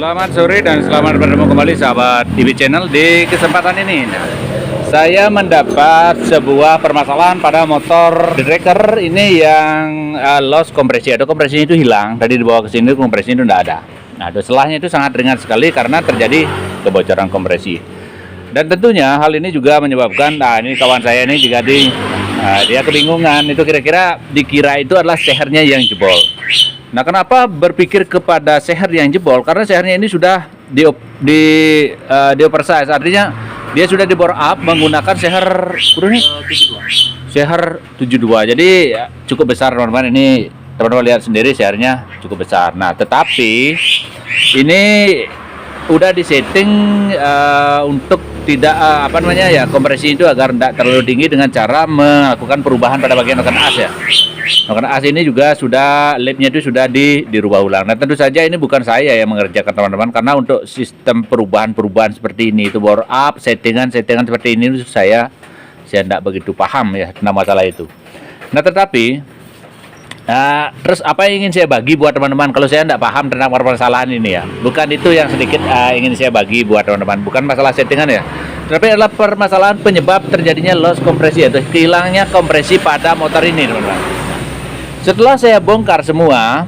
Selamat sore dan selamat bertemu kembali sahabat TV Channel. Di kesempatan ini saya mendapat sebuah permasalahan pada motor Tracker ini yang loss kompresi atau kompresinya itu hilang. Tadi dibawa ke sini kompresinya itu tidak ada. Nah, salahnya itu sangat ringan sekali karena terjadi kebocoran kompresi. Dan tentunya hal ini juga menyebabkan, ini kawan saya ini juga dia kebingungan, itu kira-kira dikira itu adalah sehernya yang jebol. Nah, kenapa berpikir kepada seher yang jebol? Karena sehernya ini sudah di oversize, artinya dia sudah di bore up menggunakan seher seher 72. Jadi cukup besar teman-teman, ini teman-teman lihat sendiri sehernya cukup besar. Nah, tetapi ini udah disetting untuk tidak kompresi itu agar tidak terlalu tinggi dengan cara melakukan perubahan pada bagian noken as ya. Noken as ini juga sudah lipnya itu sudah dirubah ulang. Nah, tentu saja ini bukan saya yang mengerjakan teman-teman, karena untuk sistem perubahan seperti ini itu bore up settingan seperti ini saya tidak begitu paham ya tentang masalah itu. Nah, tetapi terus apa yang ingin saya bagi buat teman-teman kalau saya tidak paham tentang permasalahan ini ya, bukan itu yang sedikit ingin saya bagi buat teman-teman, bukan masalah settingan ya, tapi adalah permasalahan penyebab terjadinya loss kompresi atau hilangnya kompresi pada motor ini teman-teman. Setelah saya bongkar semua,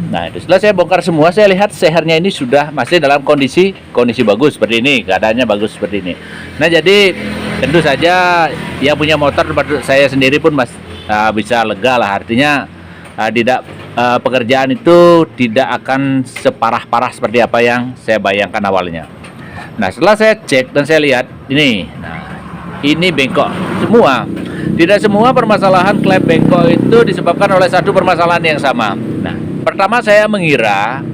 saya lihat sehernya ini sudah masih dalam kondisi bagus seperti ini, keadaannya bagus seperti ini. Nah, jadi tentu saja yang punya motor saya sendiri pun bisa lega lah, artinya pekerjaan itu tidak akan separah-parah seperti apa yang saya bayangkan awalnya. Nah, setelah saya cek dan saya lihat ini bengkok semua. Tidak semua permasalahan klep bengkok itu disebabkan oleh satu permasalahan yang sama. Nah, pertama saya mengira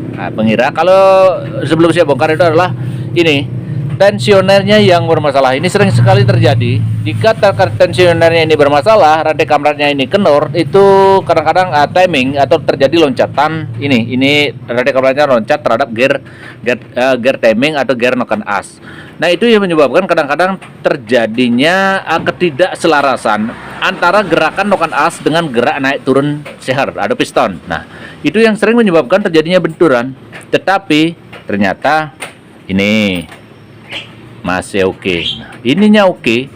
kalau sebelum saya bongkar itu adalah ini tensionernya yang bermasalah. Ini sering sekali terjadi. Jika tensionernya ini bermasalah, rantai kamratnya ini kendor, itu kadang-kadang timing atau terjadi loncatan ini rantai kamratnya loncat terhadap gear timing atau gear noken as. Nah, itu yang menyebabkan kadang-kadang terjadinya ketidakselarasan antara gerakan noken as dengan gerak naik turun seher atau piston. Nah, itu yang sering menyebabkan terjadinya benturan. Tetapi ternyata ini masih oke. Nah, ininya oke,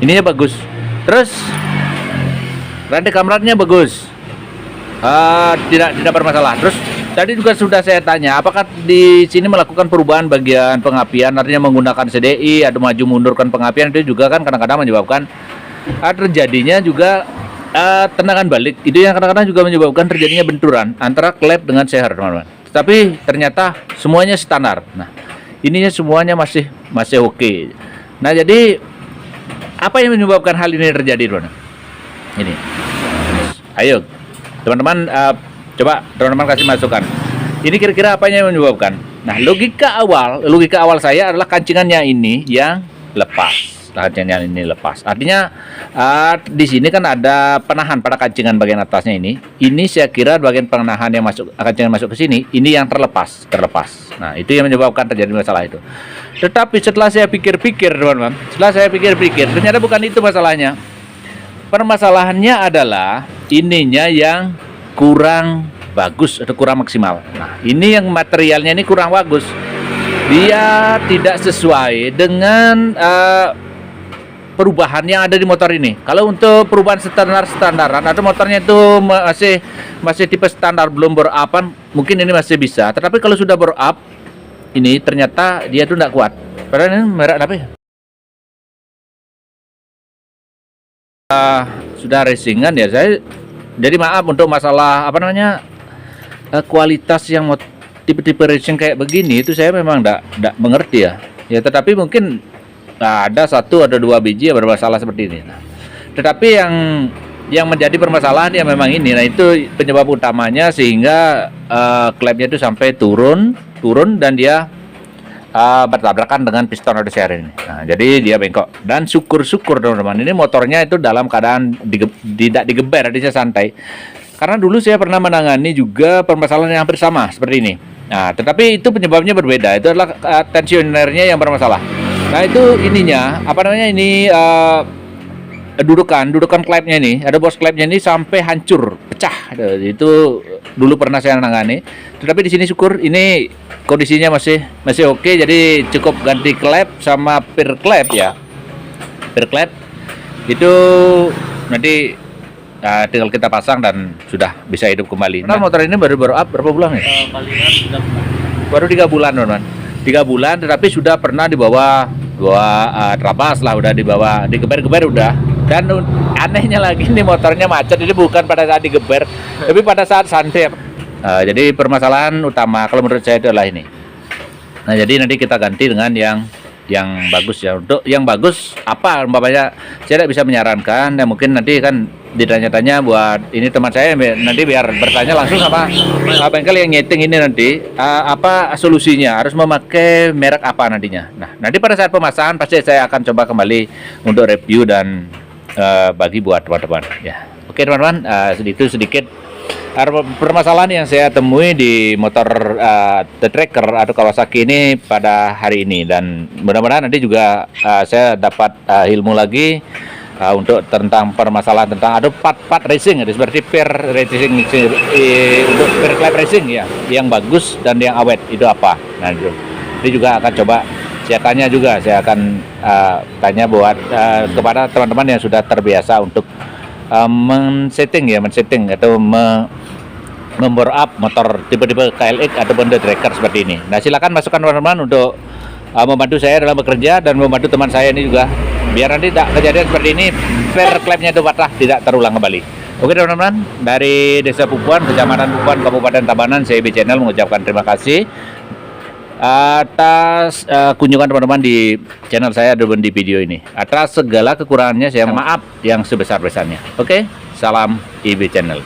ininya bagus, terus rantai kamratnya bagus, tidak bermasalah. Terus tadi juga sudah saya tanya apakah di sini melakukan perubahan bagian pengapian, artinya menggunakan CDI atau maju mundurkan pengapian, itu juga kan kadang-kadang menyebabkan terjadinya juga tendangan balik. Itu yang kadang-kadang juga menyebabkan terjadinya benturan antara klep dengan seher teman-teman. Tapi ternyata semuanya standar. Nah, ininya semuanya masih oke. Nah, jadi apa yang menyebabkan hal ini terjadi, teman-teman? Ini. Ayo, teman-teman, coba teman-teman kasih masukan. Ini kira-kira apa yang menyebabkan? Nah, logika awal saya adalah kancingannya ini yang lepas. Kancingan ini lepas. Artinya di sini kan ada penahan pada kancingan bagian atasnya ini. Ini saya kira bagian penahan yang kancingan masuk ke sini, ini yang terlepas. Nah, itu yang menyebabkan terjadi masalah itu. Tetapi setelah saya pikir-pikir, teman-teman, ternyata bukan itu masalahnya. Permasalahannya adalah ininya yang kurang bagus atau kurang maksimal. Nah, ini yang materialnya ini kurang bagus. Dia tidak sesuai dengan perubahan yang ada di motor ini. Kalau untuk perubahan standaran atau motornya itu masih tipe standar belum bore up, mungkin ini masih bisa. Tetapi kalau sudah bore up, ini ternyata dia itu tidak kuat. Padahal ini merek apa ya? Sudah racingan ya. Jadi maaf untuk masalah kualitas yang tipe-tipe racing kayak begini itu saya memang tidak mengerti ya. Ya, tetapi mungkin ada 1 atau 2 biji yang bermasalah seperti ini. Nah, tetapi yang menjadi permasalahan ya memang ini. Nah, itu penyebab utamanya sehingga klepnya itu sampai turun dan dia bertabrakan dengan piston atau seher ini. Nah, jadi dia bengkok. Dan syukur teman-teman, ini motornya itu dalam keadaan tidak digeber, artinya santai. Karena dulu saya pernah menangani juga permasalahan yang hampir sama seperti ini. Nah, tetapi itu penyebabnya berbeda. Itu adalah tensionernya yang bermasalah. Nah, itu ininya dudukan klepnya ini, ada bos klepnya ini sampai hancur, pecah. Itu dulu pernah saya nangani. Tetapi di sini syukur ini kondisinya masih oke, jadi cukup ganti klep sama pir klep ya. Pir klep itu nanti tinggal kita pasang dan sudah bisa hidup kembali. Nah, motor ini baru up berapa bulan ya? Baru 3 bulan, teman-teman. 3 bulan, tetapi sudah pernah dibawa terabas lah, udah dibawa digeber-geber udah. Dan anehnya lagi nih motornya macet, ini bukan pada saat digeber, tapi pada saat santai. Jadi permasalahan utama kalau menurut saya itu adalah ini. Nah, jadi nanti kita ganti dengan yang bagus ya. Untuk yang bagus apa umpamanya saya tidak bisa menyarankan, ya mungkin nanti kan ditanya-tanya buat ini teman saya nanti biar bertanya langsung sama bengkel yang nyeting ini nanti apa solusinya, harus memakai merek apa nantinya. Nah, nanti pada saat pemasangan pasti saya akan coba kembali untuk review dan bagi buat teman-teman ya. Oke teman-teman, sedikit permasalahan yang saya temui di motor The Tracker atau Kawasaki ini pada hari ini, dan mudah-mudahan nanti juga saya dapat ilmu lagi untuk tentang permasalahan tentang ada part racing, seperti pir racing untuk pir klep racing ya, yang bagus dan yang awet itu apa. Nah, itu juga akan coba saya tanya juga, saya akan tanya buat kepada teman-teman yang sudah terbiasa untuk men-setting atau membor up motor tipe-tipe KLX ataupun The Tracker seperti ini. Nah, silakan masukkan teman-teman untuk membantu saya dalam bekerja dan membantu teman saya ini juga, biar nanti tidak kejadian seperti ini, per klepnya itu patah, tidak terulang kembali. Oke teman-teman, dari Desa Pupuan, Kecamatan Pupuan, Kabupaten Tabanan, saya IB Channel mengucapkan terima kasih atas kunjungan teman-teman di channel saya dan di video ini. Atas segala kekurangannya saya maaf yang sebesar-besarnya. Oke, salam IB Channel.